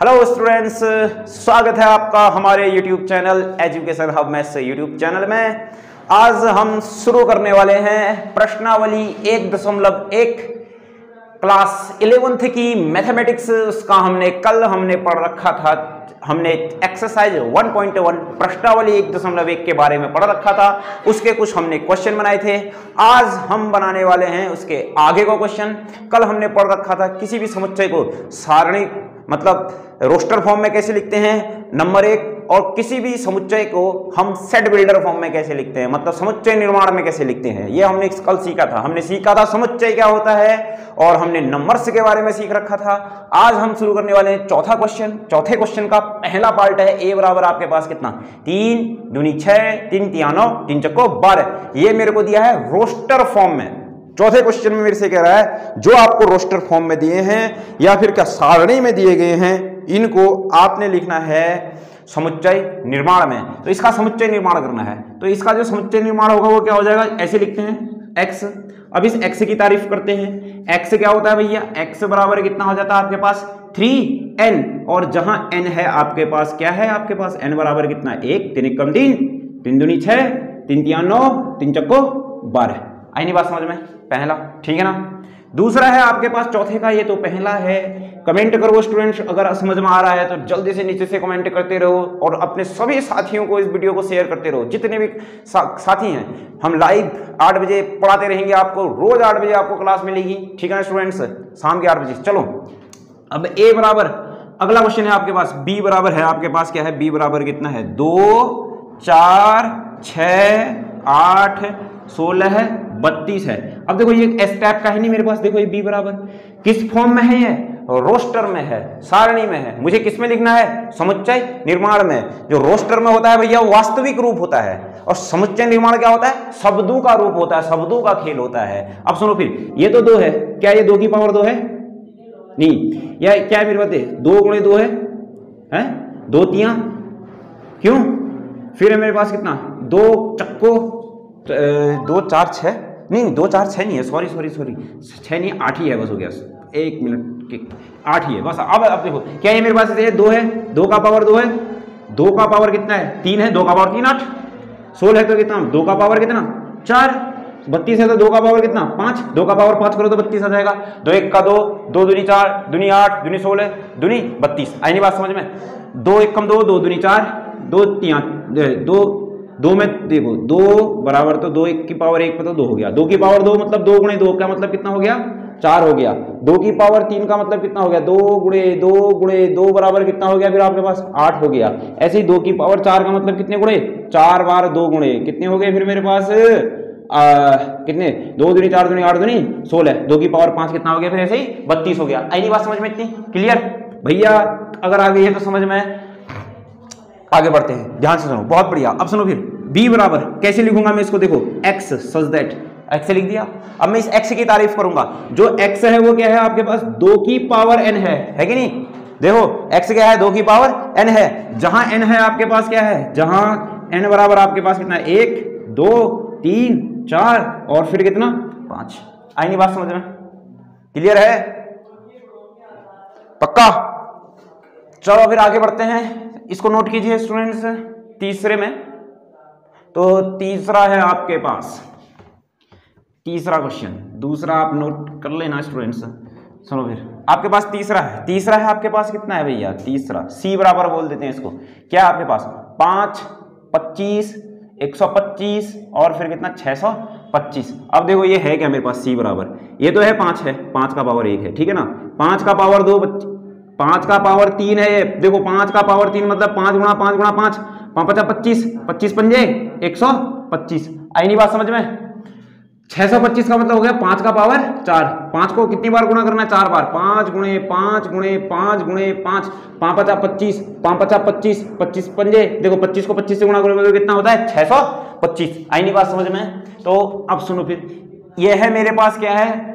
Hello students, स्वागत है आपका हमारे YouTube channel education hub maths YouTube channel में। आज हम शुरू करने वाले हैं प्रश्नावली 1.1 क्लास 11th की मैथमेटिक्स। उसका कल हमने पढ़ रखा था, हमने एक्सरसाइज 1.1 प्रश्नावली 1.1 के बारे में पढ़ रखा था। उसके कुछ हमने क्वेश्चन बनाए थे। आज हम बनाने वाले हैं उसके आगे का क्वेश्चन। कल हमने पढ़ रखा था किसी भी समुच्चय को सारणी मतलब रोस्टर फॉर्म में कैसे लिखते हैं, नंबर 1, और किसी भी समुच्चय को हम सेट बिल्डर फॉर्म में कैसे लिखते हैं, मतलब समुच्चय निर्माण में कैसे लिखते हैं। ये हमने कल सीखा था। हमने सीखा था समुच्चय क्या होता है और हमने नंबर्स के बारे में सीख रखा था। आज हम शुरू करने वाले हैं चौथा क्वेश्चन। चौथे क्वेश्चन का पहला पार्ट है ए बराबर आपके पास कितना, 3 दूनी 6, 3 तिया 9, 3 चक्को 12। ये मेरे को दिया है रोस्टर फॉर्म में। चौथे क्वेश्चन में मेरे से कह रहा है जो आपको रोस्टर फॉर्म में दिए हैं या फिर क्या सारणी में दिए गए हैं, इनको आपने लिखना है समुच्चय निर्माण में। तो इसका समुच्चय निर्माण करना है। तो इसका जो समुच्चय निर्माण होगा वो क्या हो जाएगा, ऐसे लिखते हैं x। अब इस x की तारीफ करते हैं। x क्या होता है भैया, x बराबर कितना हो जाता है आपके पास 3n, और जहां n है आपके पास क्या है, आपके पास n बराबर कितना, 1, 3 1 3, 3 दूनी 6, 3 तिया 9, 3 चक्को 12। आई नहीं बात समझ में, पहला, ठीक है ना। दूसरा है आपके पास चौथे का, ये तो पहला है। कमेंट करो स्टूडेंट्स, अगर समझ में आ रहा है तो जल्दी से नीचे से कमेंट करते रहो और अपने सभी साथियों को इस वीडियो को शेयर करते रहो। जितने भी साथी हैं, हम लाइव 8 बजे पढ़ाते रहेंगे आपको, रोज 8 बजे आपको क्लास मिलेगी, ठीक है ना स्टूडेंट्स, शाम के 8 बजे। चलो अब ए बराबर, अगला क्वेश्चन है आपके पास बी बराबर है आपके पास क्या है, बी बराबर कितना है, 2 4 6 8 16 32 है। अब देखो ये एस टाइप का है नहीं मेरे पास, देखो ये बी बराबर किस फॉर्म में है, ये रोस्टर में है, सारणी में है। मुझे किस में लिखना है, समुच्चय निर्माण में। जो रोस्टर में होता है भैया वास्तविक रूप होता है, और समुच्चय निर्माण क्या होता है, शब्दों का रूप होता है, शब्दों का खेल होता है। अब सुनो फिर, ये तो 2 है, क्या ये 2 की पावर 2 है, नहीं, या क्या है मेरे पास 2 गुणे 2 है 2 तिया, क्यों, फिर है मेरे पास कितना, 2 चक्को 2 4 6, नहीं 2 4 6 नहीं है, सॉरी 6 नहीं, 8 ही है, बस हो गया, 1 मिनट के 8 ही है बस। अब देखो क्या ये मेरे पास 2 है, 2 का पावर 2 है, 2 का पावर कितना है 3 है, 2 का पावर 3 8, 16 है तो कितना, 2 का पावर कितना 4, 32 है तो 2 का पावर कितना 5, 2 का पावर 5 करो तो 32 आ जाएगा। 2 1 का 2, 2 दूनी 4, दूनी 8, दूनी 16, दूनी 32। आई नहीं बात समझ में, 2 1 कम 2, 2 दूनी 4, 2 तिया 2 में देखो 2 बराबर, तो 2 1 की पावर 1 पे तो 2 हो गया, 2 की पावर 2 मतलब 2 गुणे 2 का मतलब कितना हो गया, 4 हो गया। 2 की पावर 3 का मतलब कितना हो गया, 2 गुणे 2 बराबर कितना हो गया, फिर आपके पास 8 हो गया। ऐसे ही 2 की पावर 4 का मतलब कितने गुणे, 4 बार 2 गुणे कितने हो गए, फिर मेरे पास कितने, 2 दूनी 4 दूनी 8 दूनी 16, 2 की पावर 5 कितना हो गया, फिर ऐसे ही 32 हो गया। आई नहीं बात समझ में, इतनी क्लियर भैया। अगर आ गई है तो समझ में, आगे बढ़ते हैं, ध्यान से सुनो, बहुत बढ़िया। अब सुनो फिर, b बराबर कैसे लिखूंगा मैं इसको, देखो x सच दैट, x लिख दिया। अब मैं इस x की तारीफ करूंगा। जो x है वो क्या है आपके पास, 2 की पावर n है कि नहीं। देखो x क्या है, 2 की पावर n है। जहां n है आपके पास क्या है, जहां n बराबर आपके पास कितना है, 1 2 3 4 और फिर कितना 5। आई नहीं बात समझ में, क्लियर है, पक्का। चलो फिर आगे बढ़ते हैं, इसको नोट कीजिए स्टूडेंट्स। तीसरे में तो तीसरा है आपके पास, तीसरा क्वेश्चन, दूसरा आप नोट कर लेना स्टूडेंट्स। सुनो फिर, आपके पास तीसरा है आपके पास कितना है भैया, तीसरा सी बराबर बोल देते हैं इसको। क्या है आपके पास 5 25 125 और फिर कितना 625। अब देखो ये है क्या मेरे पास सी बराबर, ये तो है 5 है, 5 का पावर 1 है, ठीक है ना। 5 का पावर 2, 5 का पावर 3 है, देखो 5 का पावर 3 मतलब 5 गुणा 5 गुणा 5, 5 25 25 पंजे 125। आई नहीं बात समझ में, 625 का मतलब हो गया 5 का पावर 4। 5 को कितनी बार गुणा करना है, 4 बार, 5 गुणे 5 गुणे 5 गुणे 5, 5 50 25, 5 50 25, 25 पंजे, देखो 25 को 25 से गुणा करोगे तो कितना होता है 625। आई नहीं बात समझ में। तो अब सुनो फिर, ये है मेरे पास क्या है,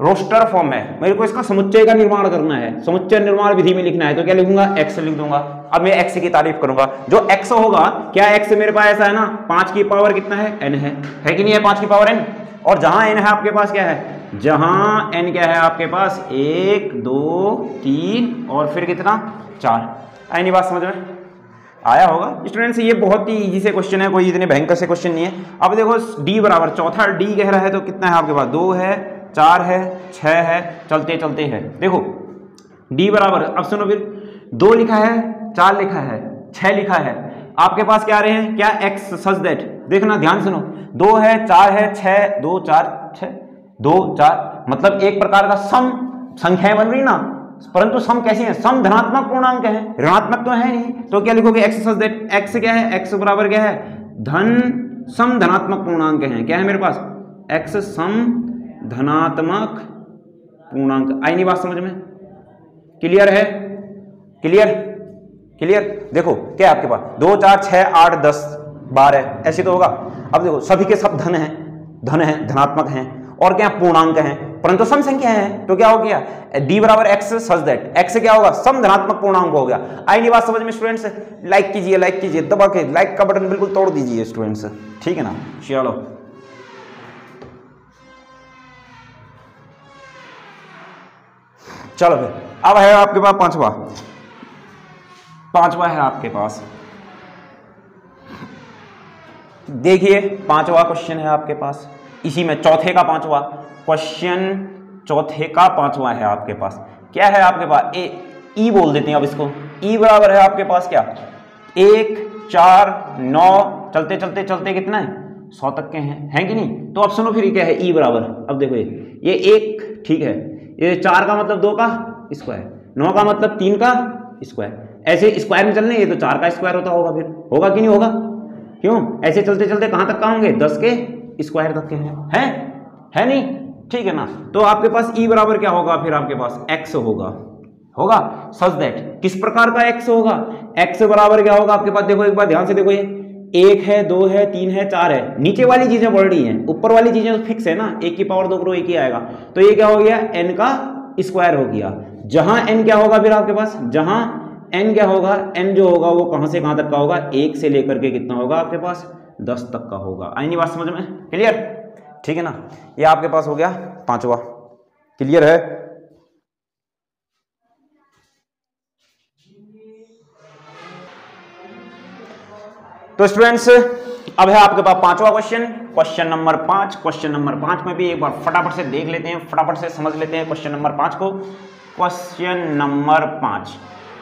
रोस्टर फॉर्म है, मेरे को इसका समुच्चय का निर्माण करना है, समुच्चय निर्माण विधि में लिखना है। तो क्या लिखूंगा, x लिख दूंगा। अब मैं x की तारीफ करूंगा। जो x होगा, क्या x मेरे पास ऐसा है ना, 5 की पावर कितना है, n है कि नहीं है, 5 की पावर n। और जहां n है आपके पास क्या है, जहां n क्या है आपके पास 1 2 3 और फिर कितना 4। आई नहीं बात समझ में? आया होगा स्टूडेंट्स। ये बहुत ही इजी से क्वेश्चन है, कोई इतने भयंकर से क्वेश्चन नहीं है। अब देखो d बराबर चौथा d कह रहा है तो कितना है आपके पास? 2 है, 4 है, 6 है, चलते चलते है। देखो d बराबर, अब सुनो फिर, 2 लिखा है, 4 लिखा है, 6 लिखा है, आपके पास क्या आ रहे हैं? क्या x सच दैट, देखना ध्यान सुनो, 2 है, 4 है, 6, 2 4 6, 2 4, मतलब एक प्रकार का सम संख्याएं बन रही ना, परंतु सम कैसी है? सम धनात्मक पूर्णांक है, ऋणात्मक तो है नहीं। तो क्या लिखोगे? x सच दैट, x क्या है? x बराबर क्या है? धन सम धनात्मक पूर्णांक है। क्या है मेरे पास? x सम धनात्मक पूर्णांक। आई नहीं बात समझ में? क्लियर है? क्लियर? क्लियर? देखो क्या है आपके पास? 2 4 6 8 10 12 ऐसे तो होगा। अब देखो सभी के सब धन है, धनात्मक हैं, और क्या पूर्णांक हैं, परंतु सम संख्या है। तो क्या हो गया? d बराबर x सच दैट, x क्या होगा? सम धनात्मक पूर्णांक हो गया। आई नहीं बात समझ में स्टूडेंट्स? लाइक कीजिए, दबा के लाइक का बटन बिल्कुल तोड़ दीजिए स्टूडेंट्स, ठीक है ना? चलो चलो फिर अब है आपके पास पांचवा है आपके पास। देखिए 5वां क्वेश्चन है आपके पास, इसी में चौथे का 5वां क्वेश्चन, चौथे का 5वां है आपके पास। क्या है आपके पास? ई बोल देते हैं अब इसको। ई बराबर है आपके पास क्या? 1 4 9, चलते चलते चलते कितना है? 100 तक के हैं कि नहीं? तो अब सुनो फिर ये क्या है? ई बराबर, अब देखो ये 1 ठीक है, ये 4 का मतलब 2 का स्क्वायर, 9 का मतलब 3 का स्क्वायर, ऐसे स्क्वायर में चलने, ये तो 4 का स्क्वायर होता होगा, फिर होगा कि नहीं होगा? क्यों? ऐसे चलते चलते कहां तक का होंगे? 10 के स्क्वायर तक के हैं, है नहीं? ठीक है ना? तो आपके पास ई बराबर क्या होगा? फिर आपके पास x होगा सच दैट। किस प्रकार का x होगा? x बराबर क्या होगा आपके पास? देखो एक बार ध्यान से देखो, ये 1 है, 2 है, 3 है, 4 है, नीचे वाली चीजें बढ़ रही हैं, ऊपर वाली चीजें तो फिक्स है ना, 1 की पावर 2 करो 1 ही आएगा। तो ये क्या हो गया? n का स्क्वायर हो गया। जहां n क्या होगा फिर आपके पास? जहां n क्या होगा? n जो होगा वो कहां से कहां तक का होगा? 1 से लेकर के कितना होगा आपके पास? 10 तक का होगा। आई नहीं बात समझ में? क्लियर? ठीक है ना? ये आपके पास हो गया 5वां। क्लियर है? तो स्टूडेंट्स अब है आपके पास 5वां question, question number 5। Question number 5 में भी एक बार फटाफट से देख लेते हैं, फटाफट से समझ लेते हैं क्वेश्चन नंबर 5 को। क्वेश्चन नंबर 5,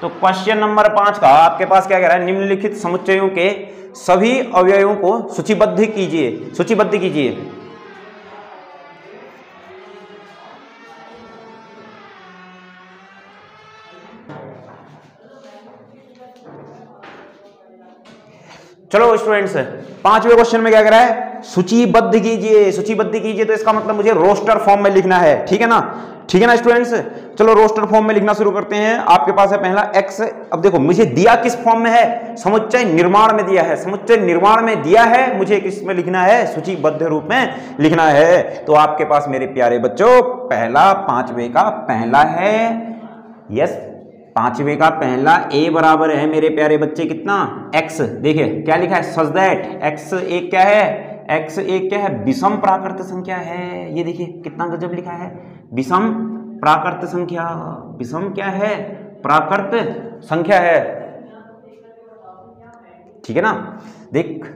तो क्वेश्चन नंबर 5 का आपके पास क्या कह रहा है? निम्नलिखित समुच्चयों के सभी अवयवों को सूचीबद्ध कीजिए। चलो स्टूडेंट्स 5वें क्वेश्चन में क्या कह रहा है? सूचीबद्ध कीजिए। तो इसका मतलब मुझे रोस्टर फॉर्म में लिखना है, ठीक है ना स्टूडेंट्स? चलो रोस्टर फॉर्म में लिखना शुरू करते हैं। आपके पास है पहला x। अब देखो मुझे दिया किस फॉर्म में है? समुच्चय निर्माण में दिया है, मुझे किस में लिखना है? सूचीबद्ध रूप में लिखना है। तो आपके पास मेरे प्यारे बच्चों पहला 5वें का पहला है, यस 5वें का पहला a बराबर है मेरे प्यारे बच्चे कितना? x। देखिए क्या लिखा है? सच दैट x एक क्या है? विषम प्राकृत संख्या है। ये देखिए कितना गजब लिखा है, विषम प्राकृत संख्या। विषम क्या है? प्राकृत संख्या है, ठीक है ना? देख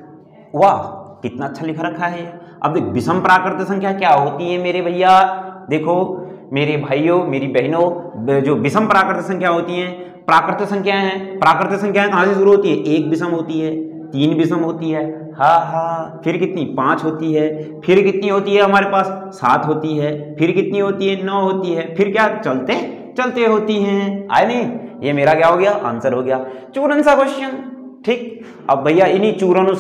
वाह कितना अच्छा लिखा रखा है। अब देख विषम प्राकृत संख्या क्या होती है मेरे भैया? देखो मेरे भाइयों मेरी बहनों, जो विषम प्राकृत संख्या होती हैं, प्राकृत संख्याएं कहां से शुरू होती है? 1 विषम होती है, 3 विषम होती है, फिर कितनी? 5 होती है, फिर कितनी होती है हमारे पास? 7 होती है, फिर कितनी होती है? 9 होती है, फिर क्या चलते होती हैं। आए नहीं? ये मेरा क्या हो गया? आंसर हो गया। चूरन सा क्वेश्चन, ठीक। अब भैया इन्हीं चूरनों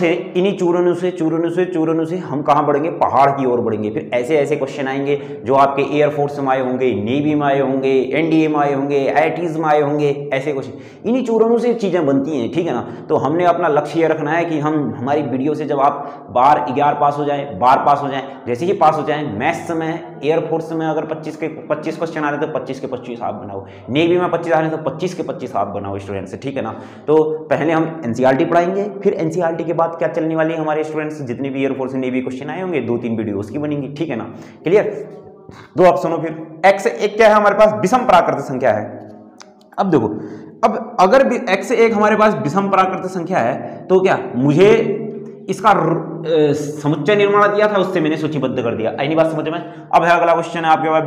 से हम कहां बढ़ेंगे? पहाड़ की ओर बढ़ेंगे। फिर ऐसे क्वेश्चन आएंगे जो आपके एयरफोर्स में आए होंगे, नेवी में आए होंगे, एनडीए में आए होंगे, आईआईटीज में आए होंगे, ऐसे क्वेश्चन इन्हीं चूरनों से चीजें बनती हैं, ठीक है ना? तो हमने अपना लक्ष्य ये रखना है कि हमारी वीडियो से जब आप बार 11 पास हो जाए, बार पास हो जाए, जैसे ही पास हो जाए, मैथ्स में एयरफोर्स में अगर 25 क्वेश्चन आ रहे तो 25 के 25 आप बनाओ, नेवी में 25 आ रहे तो 25 के 25 आप बनाओ स्टूडेंट्स, ठीक है ना? तो पहले हम एनसीईआरटी पढ़ाएंगे, फिर एनसीईआरटी के बाद क्या चलने वाली है हमारे स्टूडेंट्स, जितने भी एयरफोर्स नेवी क्वेश्चन आए होंगे 2-3 वीडियो उसकी बनेंगी, ठीक है ना? क्लियर? तो आप सुनो फिर x एक क्या है हमारे पास? विषम प्राकृत संख्या है। अब देखो अब अगर x एक हमारे पास विषम प्राकृत संख्या है तो क्या मुझे इसका समुच्चय निर्माण दिया था, उससे मैंने सूचीबद्ध कर दिया। आई नहीं बात समझ में? अब है अगला क्वेश्चन है आपके पास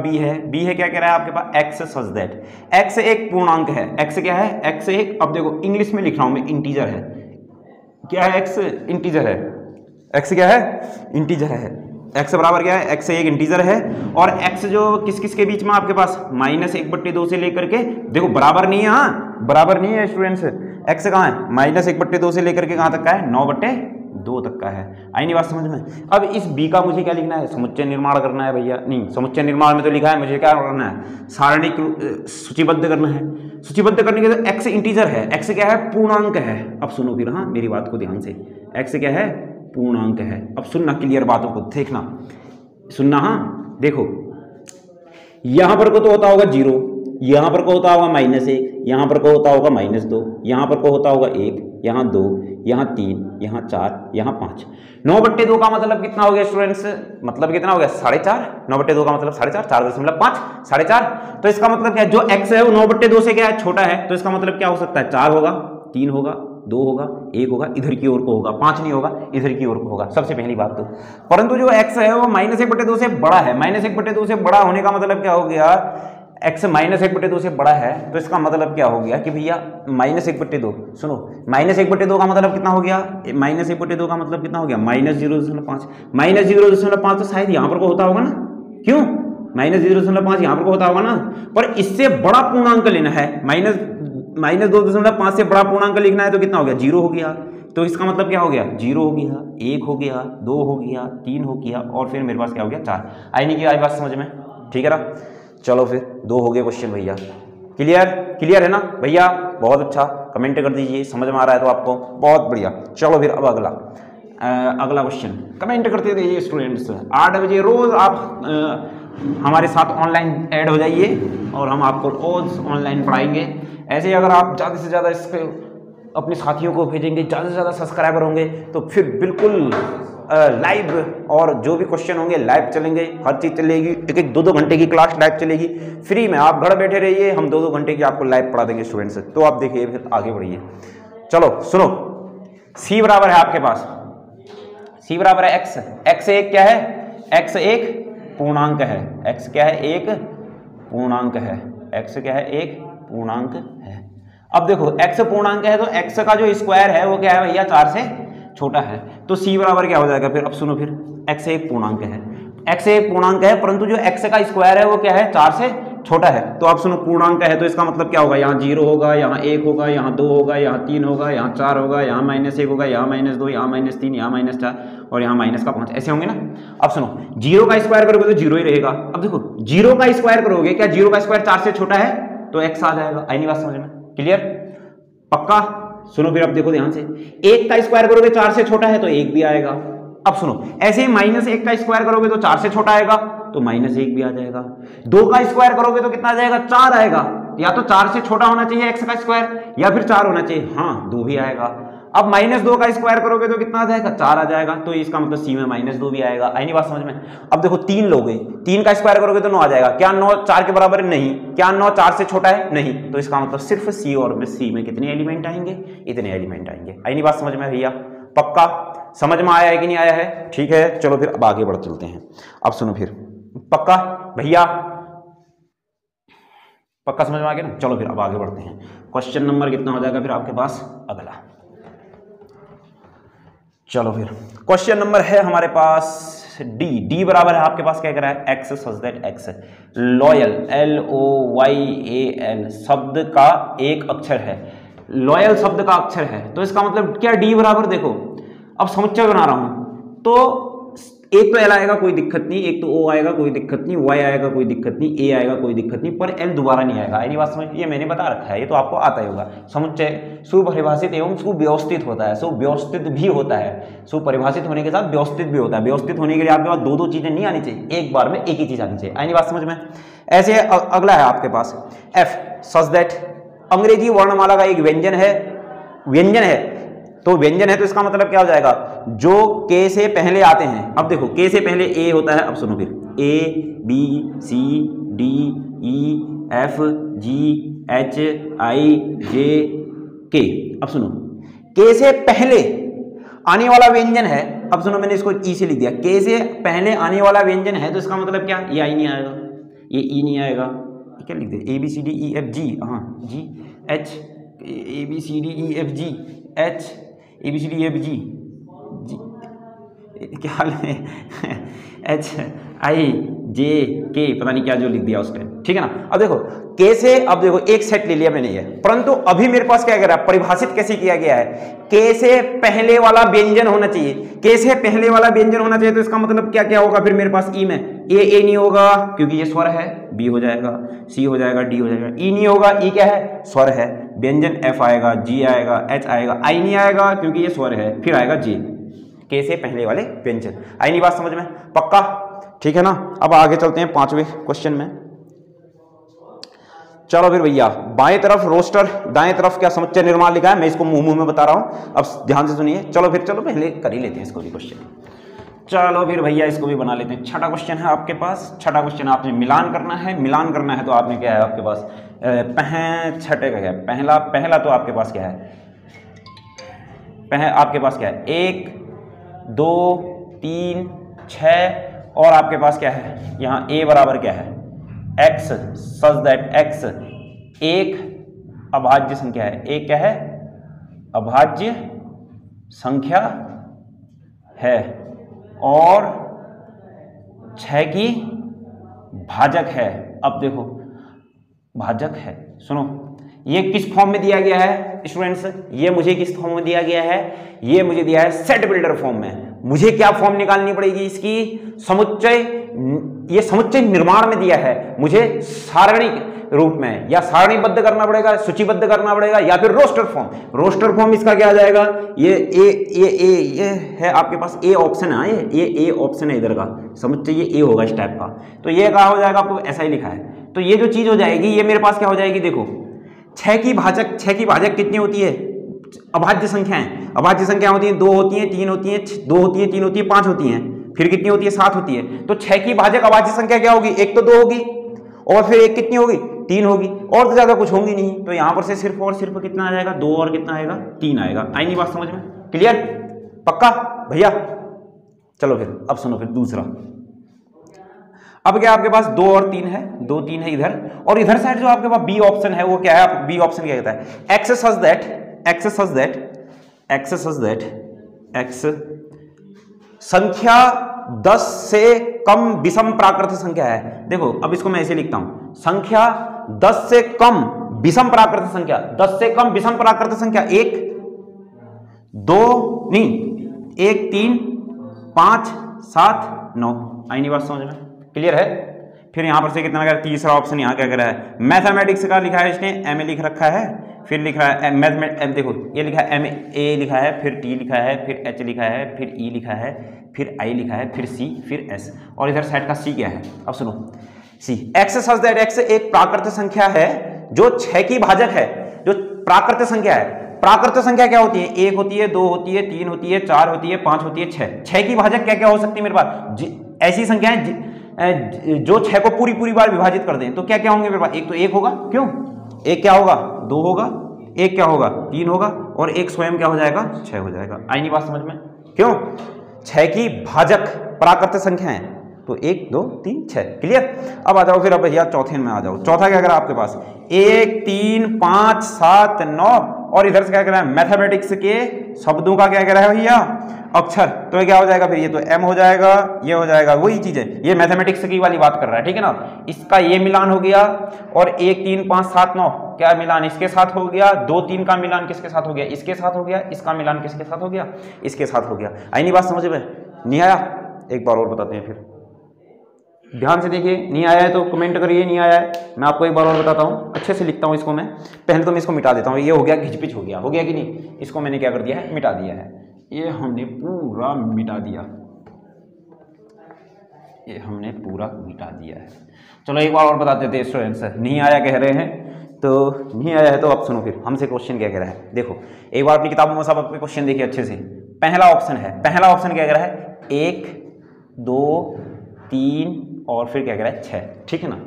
बी है क्या कह रहा है आपके पास x सच दैट x एक पूर्णांक है। x क्या है? x एक, अब देखो इंग्लिश में लिख रहा हूं मैं, इंटीजर है। क्या है? x इंटीजर है। x क्या है? इंटीजर है। x बराबर क्या है? x एक इंटीजर है और x जो किस किस के बीच में आपके पास -1/2 से लेकर के, देखो बराबर नहीं है, हाँ बराबर नहीं है स्टूडेंट्स, x कहाँ है? -1/2 से लेकर के कहाँ तक का है? 9/2 तक का है। आई नहीं बात समझ में? अब इस b का मुझे क्या लिखना है? समुच्चय निर्माण करना है भैया। नहीं, समुच्चय निर्माण में तो लिखा है, मुझे क्या करना है? सारणिक सूचीबद्ध करना है। सूचीबद्ध करने के लिए x इंटीजर है, x क्या है? पूर्णांक है। अब सुनो फिर, हाँ मेरी बात को ध्यान से, x क्या है? पूर्णांक है। अब सुनना क्लियर बातों को, देखना सुनना, हाँ देखो यहां पर को तो होता होगा 0, यहां पर को होता होगा -1, यहां पर को होता होगा -2, यहां पर को होता होगा 1, यहां 2, यहां 3, यहां 4, यहां 5। 9/2 का मतलब कितना हो गया स्टूडेंट्स? मतलब कितना हो गया? 4.5। 9/2 का मतलब 4.5, 4.5, 4.5। तो इसका मतलब क्या है? जो x है वो 9/2 से क्या है? छोटा है। तो इसका मतलब क्या हो सकता है? 4 होगा, 3 होगा, 2 होगा, 1 होगा, इधर की ओर को होगा, 5 नहीं होगा, इधर की ओर को होगा, सबसे पहली बात तो। परंतु जो x है वो -1/2 से बड़ा है। -1/2 से बड़ा होने का मतलब क्या हो गया? x -1/2 से बड़ा है, तो इसका मतलब क्या हो गया कि भैया -1/2, सुनो -1/2 का मतलब कितना हो गया? -1/2 का मतलब कितना हो गया? -0.5। -0.5 तो शायद यहाँ पर को होता होगा ना, क्यों? -0.5 यहाँ पर को होता होगा ना, पर इससे बड़ा पूर्णांक लेना है। -2.5 से बड़ा पूर्णांक लिखना है तो कितना हो गया? 0 हो गया। तो इसका मतलब क्या हो गया? 0 हो गया, 1 हो गया, 2 हो गया, 3 हो गया और फिर मेरे पास क्या हो गया? 4। आई नहीं कि आई बात समझ में? ठीक है ना? चलो फिर 2 हो गए क्वेश्चन भैया। क्लियर है ना भैया? बहुत अच्छा, कमेंट कर दीजिए समझ में आ रहा है तो आपको, बहुत बढ़िया। चलो फिर अब अगला क्वेश्चन कमेंट करते रहिए स्टूडेंट्स। 8 बजे रोज आप हमारे साथ ऑनलाइन ऐड हो जाइए और हम आपको रोज ऑनलाइन पढ़ाएंगे। ऐसे ही अगर आप ज़्यादा से ज़्यादा इसके अपने साथियों को भेजेंगे, ज़्यादा से ज़्यादा सब्सक्राइबर होंगे तो फिर बिल्कुल लाइव और जो भी क्वेश्चन होंगे लाइव चलेंगे, हर चीज़ चलेगी। 1-1, 2-2 घंटे की क्लास लाइव चलेगी फ्री में। आप घर बैठे रहिए, हम 2-2 घंटे की आपको लाइव पढ़ा देंगे स्टूडेंट्स। तो आप देखिए फिर आगे बढ़िए। चलो सुनो, c बराबर है आपके पास, c बराबर है x एक क्या है? x एक पूर्णांक है। x क्या है? एक पूर्णांक है। x क्या है? एक पूर्णांक है। अब देखो x पूर्णांक है तो x का जो स्क्वायर है वो क्या है भैया? 4 से छोटा है। तो c बराबर क्या हो जाएगा फिर? अब सुनो फिर, x एक पूर्णांक है, x एक पूर्णांक है परंतु जो x का स्क्वायर है वो क्या है? 4 से छोटा है। तो आप सुनो, पूर्णांक है तो इसका मतलब क्या होगा? यहाँ 0 होगा, यहाँ 1 होगा, यहाँ 2 होगा, यहाँ 3 होगा, यहाँ 4 होगा, यहाँ -1 होगा, यहाँ -2, यहाँ -3, यहाँ -4 और यहाँ -5, ऐसे होंगे ना। अब सुनो, 0 का स्क्वायर करोगे तो 0 ही रहेगा। अब देखो 0 का स्क्वायर करोगे, क्या 0 का स्क्वायर 4 से छोटा है? तो x आ जाएगा। आई नहीं बात समझ में? क्लियर? पक्का? सुनो फिर अब देखो ध्यान से, 1 का स्क्वायर करोगे 4 से छोटा है तो 1 भी आएगा। अब सुनो, ऐसे ही -1 का स्क्वायर करोगे तो 4 से छोटा आएगा तो -1 भी आ जाएगा। 2 का स्क्वायर करोगे तो कितना आ जाएगा? 4 आएगा। या तो 4 से छोटा होना चाहिए x का स्क्वायर या फिर 4 होना चाहिए, हाँ 2 भी आएगा। अब -2 का स्क्वायर करोगे तो कितना आ जाएगा? 4 आ जाएगा। तो इसका मतलब c में -2 भी आएगा। आई नहीं बात समझ में? अब देखो 3 लोगे, 3 का स्क्वायर करोगे तो 9 आ जाएगा। क्या 9 4 के बराबर? नहीं। क्या 9 4 से छोटा है? नहीं। तो इसका मतलब सिर्फ c और c में कितने एलिमेंट आएंगे? इतने एलिमेंट आएंगे। आई नहीं बात समझ में भैया? पक्का समझ में आया है कि नहीं आया है? ठीक है, चलो फिर अब आगे बढ़ चलते हैं। अब सुनो फिर, पक्का भैया? पक्का समझ में आ गया ना? चलो फिर अब आगे बढ़ते हैं। क्वेश्चन नंबर कितना हो जाएगा फिर आपके पास? अगला। चलो फिर क्वेश्चन नंबर है हमारे पास डी बराबर है आपके पास क्या कह रहा है? x such that x loyal LOYAL शब्द का एक अक्षर है। लॉयल शब्द का अक्षर है तो इसका मतलब क्या? d बराबर, देखो अब समुच्चय बना रहा हूं तो एक तो L आएगा कोई दिक्कत नहीं, एक तो O आएगा कोई दिक्कत नहीं, Y आएगा कोई दिक्कत नहीं, A आएगा कोई दिक्कत नहीं, पर L दोबारा नहीं आएगा। नहीं बात समझ? ये मैंने बता रखा है, ये तो आपको आता ही होगा। समुच्चय सुपरिभाषित एवं सुव्यवस्थित होता है, सुव्यवस्थित भी होता है। सुपरिभाषित होने के साथ व्यवस्थित भी होता है। व्यवस्थित होने के लिए आपके पास 2-2 चीजें नहीं आनी चाहिए, एक बार में एक ही चीज आनी चाहिए। नहीं बात समझ में? ऐसे अगला है आपके पास F सच दैट अंग्रेजी वर्णमाला का एक व्यंजन है। तो व्यंजन है तो इसका मतलब क्या हो जाएगा? जो k से पहले आते हैं। अब देखो k से पहले a होता है। अब सुनो फिर, A B C D E F G के। अब सुनो, के से पहले आने वाला व्यंजन है। अब सुनो, मैंने इसको ई से लिख दिया, के से पहले आने वाला व्यंजन है, तो इसका मतलब क्या, ये आई नहीं आएगा, ये ई नहीं आएगा, क्या लिख दे, A B C D E F G, हाँ G H, A B C D E F G H, A B C D F G G, क्या हाल है एच आई जे के, पता नहीं क्या जो लिख दिया उस टाइम, ठीक है ना। अब देखो के से, अब देखो एक सेट ले लिया मैंने ये, परंतु अभी मेरे पास क्या कह रहा है, परिभाषित कैसे किया गया है, के से पहले वाला व्यंजन होना चाहिए, के से पहले वाला व्यंजन होना चाहिए, तो इसका मतलब क्या क्या होगा फिर मेरे पास ई में, ए नहीं होगा क्योंकि ये स्वर है, बी हो जाएगा, सी हो जाएगा, डी हो जाएगा, ई नहीं होगा, ई क्या है, स्वर है, व्यंजन एफ आएगा, जी आएगा, एच आएगा, आई नहीं आएगा क्योंकि ये स्वर है, फिर आएगा जे, के से पहले वाले व्यंजन। आई नहीं बात समझ में, पक्का, ठीक है ना। अब आगे चलते हैं 5वें क्वेश्चन में। चलो फिर भैया, बाएं तरफ रोस्टर, दाएं तरफ क्या समुच्चय निर्माण लिखा है, मैं इसको मुंह में बता रहा हूं, अब ध्यान से सुनिए। चलो फिर, चलो पहले कर ही लेते हैं इसको भी क्वेश्चन, चलो फिर भैया इसको भी बना लेते हैं। छठा क्वेश्चन है आपके पास, छठा क्वेश्चन आपने मिलान करना है, मिलान करना है तो आपने क्या है आपके पास, छठे का क्या है, पहला तो आपके पास क्या है, आपके पास क्या है, 1 2 3 6, और आपके पास क्या है, यहाँ a बराबर क्या है, x, सच दैट x एक अभाज्य संख्या है, एक क्या है, अभाज्य संख्या है, और 6 की भाजक है। अब देखो भाजक है, सुनो ये किस फॉर्म में दिया गया है स्टूडेंट्स, ये मुझे किस फॉर्म में दिया गया है, ये मुझे दिया है सेट बिल्डर फॉर्म में। मुझे क्या फॉर्म निकालनी पड़ेगी इसकी, समुच्चय, ये समुच्चय निर्माण में दिया है, मुझे सारणी रूप में या सारणीबद्ध करना पड़ेगा, सूचीबद्ध करना पड़ेगा, या फिर रोस्टर फॉर्म। रोस्टर फॉर्म इसका क्या आ जाएगा, ये ये है आपके पास, ए ऑप्शन है, ये ए ऑप्शन है इधर का, समुच्चय ये ए होगा इस टाइप का, तो ये क्या हो जाएगा, आपको ऐसा ही लिखा है। तो ये जो चीज हो जाएगी, ये मेरे पास क्या हो जाएगी, देखो 6 की भाजक कितनी होती है, अभाज्य संख्याएं, अभाज्य संख्या होती हैं, 2 होती हैं, 3 होती हैं, 2 होती हैं, 3 होती है, 5 होती हैं, फिर कितनी होती है, 7 होती है। तो 6 की भाजक अभाज्य संख्या क्या होगी, एक तो 2 होगी, और फिर एक कितनी होगी, 3 होगी, और तो ज्यादा कुछ होंगी नहीं। तो यहां पर से सिर्फ और सिर्फ कितना आ जाएगा, 2 और कितना आएगा, 3 आएगा। आई नहीं बात समझ में, क्लियर, पक्का भैया। चलो फिर, अब सुनो फिर दूसरा। अब क्या आपके पास 2 और 3 है, 2 3 है इधर, और इधर साइड जो आपके पास बी ऑप्शन है वो क्या है, बी ऑप्शन क्या कहता है, एक्स सच दैट एक्स संख्या 10 से कम विषम प्राकृत संख्या है। देखो अब इसको मैं ऐसे लिखता हूं, संख्या 10 से कम विषम प्राकृत संख्या, 10 से कम विषम प्राकृत संख्या 1 2 नहीं 1 3 5 7 9। आई नहीं बात समझ में, क्लियर है। फिर यहां पर से कितना कर, तीसरा ऑप्शन यहां क्या कर रहा है, मैथमेटिक्स का लिखा है इसने, एम ए लिख रखा है, फिर लिखा है मैथमेटिक्स, देखो ये लिखा है एम ए लिखा है, फिर टी लिखा है, फिर एच लिखा है, फिर ई लिखा है, फिर आई लिखा है, फिर सी, फिर एस, और इधर साइड का सी क्या है। अब सुनो, सी एक्स सच दैट एक्स एक प्राकृत संख्या है जो 6 की भाजक है, जो प्राकृत संख्या है। प्राकृत संख्या क्या होती है, 1 होती है, 2 होती है, 3 होती है, 4 होती है, 5 होती है, 6 की भाजक क्या क्या हो सकती है मेरे पास, ऐसी संख्याएं जो 6 को पूरी बार विभाजित कर दें, तो क्या क्या होंगे मेरे पास, एक तो 1 होगा, क्यों, एक क्या होगा, 2 होगा, एक क्या होगा, 3 होगा, और एक स्वयं क्या हो जाएगा, 6 हो जाएगा। आई नहीं बात समझ में, क्यों, 6 की भाजक प्राकृत संख्या है, तो 1 2 3 6, क्लियर। अब आ जाओ फिर, अब भैया चौथे में आ जाओ। चौथा क्या करा आपके पास, 1 3 5 7 9, और इधर से क्या करा है, मैथमेटिक्स के शब्दों का क्या करा है भैया, अक्षर, तो ये क्या हो जाएगा फिर, ये तो एम हो जाएगा, ये हो जाएगा, वही चीज है, ये मैथमेटिक्स की वाली बात कर रहा है, ठीक है ना। इसका ये मिलान हो गया, और 1 3 5 7 9 क्या मिलान इसके साथ हो गया, 2 3 का मिलान किसके साथ हो गया, इसके साथ हो गया, इसका मिलान किसके साथ हो गया, इसके साथ हो गया। आई नहीं बात समझ में, नहीं आया, एक बार और बताते हैं, फिर ध्यान से देखिए, नहीं आया है तो कमेंट करिए, नहीं आया है, मैं आपको एक बार और बताता हूँ, अच्छे से लिखता हूँ इसको मैं। पहले तो मैं इसको मिटा देता हूँ, ये हो गया घिचपिच हो गया कि नहीं, इसको मैंने क्या कर दिया है, मिटा दिया है, ये हमने पूरा मिटा दिया, ये हमने पूरा मिटा दिया है। चलो एक बार और बता देते हैं स्टूडेंट्स, नहीं आया कह रहे हैं, तो नहीं आया है तो अब सुनो फिर हमसे क्वेश्चन क्या कह रहा है। देखो एक बार अपनी किताबों में सब अपने क्वेश्चन देखिए अच्छे से। पहला ऑप्शन है, पहला ऑप्शन क्या कह रहा है, 1 2 3 और फिर क्या कह रहा है 6, ठीक है ना।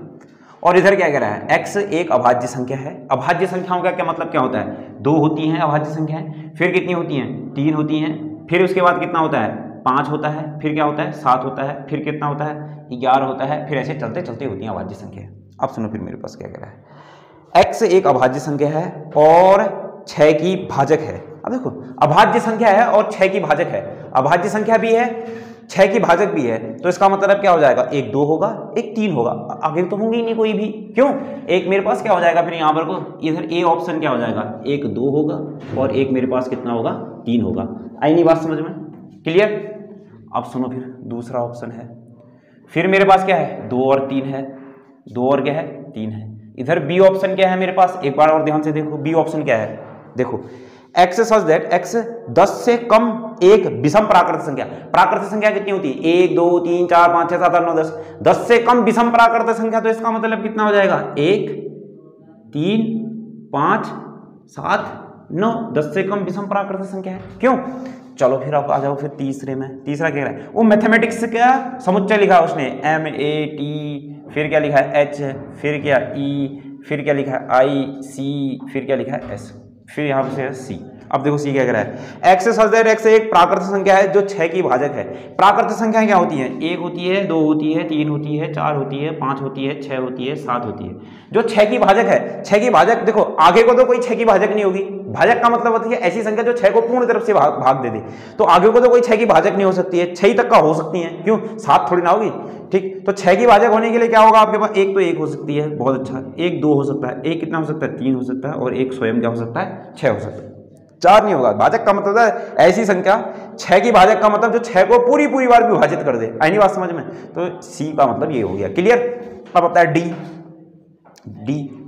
और इधर क्या कह रहा है, x एक अभाज्य संख्या है। अभाज्य संख्याओं का क्या मतलब क्या होता है, 2 होती हैं अभाज्य संख्याएं, फिर कितनी होती हैं, 3 होती हैं, फिर उसके बाद कितना होता है, 5 होता है, फिर क्या होता है, 7 होता है, फिर कितना होता है, 11 होता है, फिर ऐसे चलते चलते होती हैं अभाज्य संख्या। अब सुनो फिर मेरे पास क्या कह रहा है, x एक अभाज्य संख्या है और 6 की भाजक है। अब देखो अभाज्य संख्या है और 6 की भाजक है, अभाज्य संख्या भी है 6 की भाजक भी है, तो इसका मतलब क्या हो जाएगा, एक 2 होगा, एक 3 होगा, आगे तो होंगे ही नहीं कोई भी, क्यों, एक मेरे पास क्या हो जाएगा, फिर यहाँ पर को इधर ए ऑप्शन क्या हो जाएगा, एक 2 होगा और एक मेरे पास कितना होगा, 3 होगा। आई नहीं बात समझ में, क्लियर। अब सुनो फिर दूसरा ऑप्शन है, फिर मेरे पास क्या है, 2 और 3 है, 2 और क्या है, 3 है। इधर बी ऑप्शन क्या है मेरे पास, एक बार और ध्यान से देखो, बी ऑप्शन क्या है, देखो x सच दैट x 10 से कम एक विषम प्राकृत संख्या। प्राकृत संख्या कितनी होती है, 1 2 3 4 5 6 7 8 9 10, 10 से कम विषम प्राकृत संख्या, तो इसका मतलब कितना हो जाएगा, 1 3 5 7 9, 10 से कम विषम प्राकृत संख्या है, क्यों। चलो फिर आप आ जाओ फिर तीसरे में, तीसरा क्या है, वो मैथमेटिक्स से क्या समुच्चय लिखा है उसने, MAT, फिर क्या लिखा है H, फिर क्या E, फिर क्या लिखा है IC, फिर क्या लिखा है S, फिर यहाँ से C। अब देखो C क्या कह रहा है, x सच दैट x एक प्राकृत संख्या है जो 6 की भाजक है। प्राकृत संख्याएं क्या होती हैं, 1 होती है, 2 होती है, 3 होती है, 4 होती है, 5 होती है, 6 होती है, 7 होती है। जो 6 की भाजक है, 6 की भाजक देखो आगे को तो कोई 6 की भाजक नहीं होगी, भाजक का मतलब होती है ऐसी संख्या जो 6 को पूर्ण तरफ से भाग दे दे, तो आगे को तो कोई 6 की भाजक नहीं हो सकती है, 6 तक का हो सकती है, क्यों, 7 थोड़ी ना होगी, ठीक। तो 6 की भाजक होने के लिए क्या होगा आपके पास, एक तो 1 हो सकती है, बहुत अच्छा, एक 2 हो सकता है, एक कितना हो सकता है, 3 हो सकता है, और एक स्वयं क्या हो सकता है, 6 हो सकता है, 4 नहीं होगा। भाजक का मतलब है ऐसी संख्या, 6 की भाजक का मतलब जो 6 को पूरी बार विभाजित कर दे। आई नहीं बात समझ में, तो सी का मतलब ये हो गया, क्लियर। अब आता है डी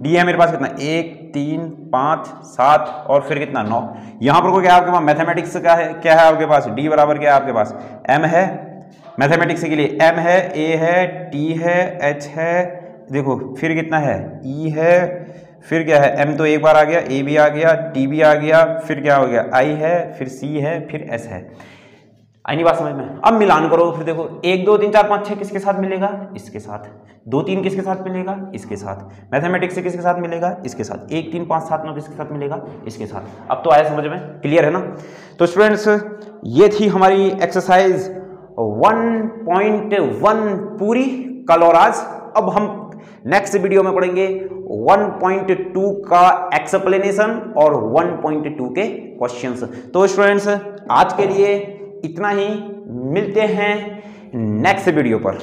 है मेरे पास कितना, 1 3 5 7 और फिर कितना 9। यहां पर को क्या है आपके पास, मैथमेटिक्स का है, क्या है आपके पास, डी बराबर क्या है आपके पास, एम है, मैथमेटिक्स के लिए एम है, ए है, टी है, एच है, देखो फिर कितना है, ई है, फिर क्या है, m तो एक बार आ गया, a भी आ गया, t भी आ गया, फिर क्या हो गया, i है, फिर c है, फिर s है। आई नहीं बात समझ में। अब मिलान करो, फिर देखो 1 2 3 4 5 6 किसके साथ मिलेगा, इसके साथ, 2 3 किसके साथ मिलेगा, इसके साथ, मैथमेटिक्स से किसके साथ मिलेगा, इसके साथ, 1 3 5 7 9 किसके साथ मिलेगा, इसके साथ। अब तो आया समझ में, क्लियर है ना। तो स्टूडेंट्स ये थी हमारी एक्सरसाइज 1.1 पूरी कल और आज। अब हम नेक्स्ट वीडियो में पढ़ेंगे 1.2 का एक्सप्लेनेशन और 1.2 के क्वेश्चंस। तो स्टूडेंट्स आज के लिए इतना ही, मिलते हैं नेक्स्ट वीडियो पर।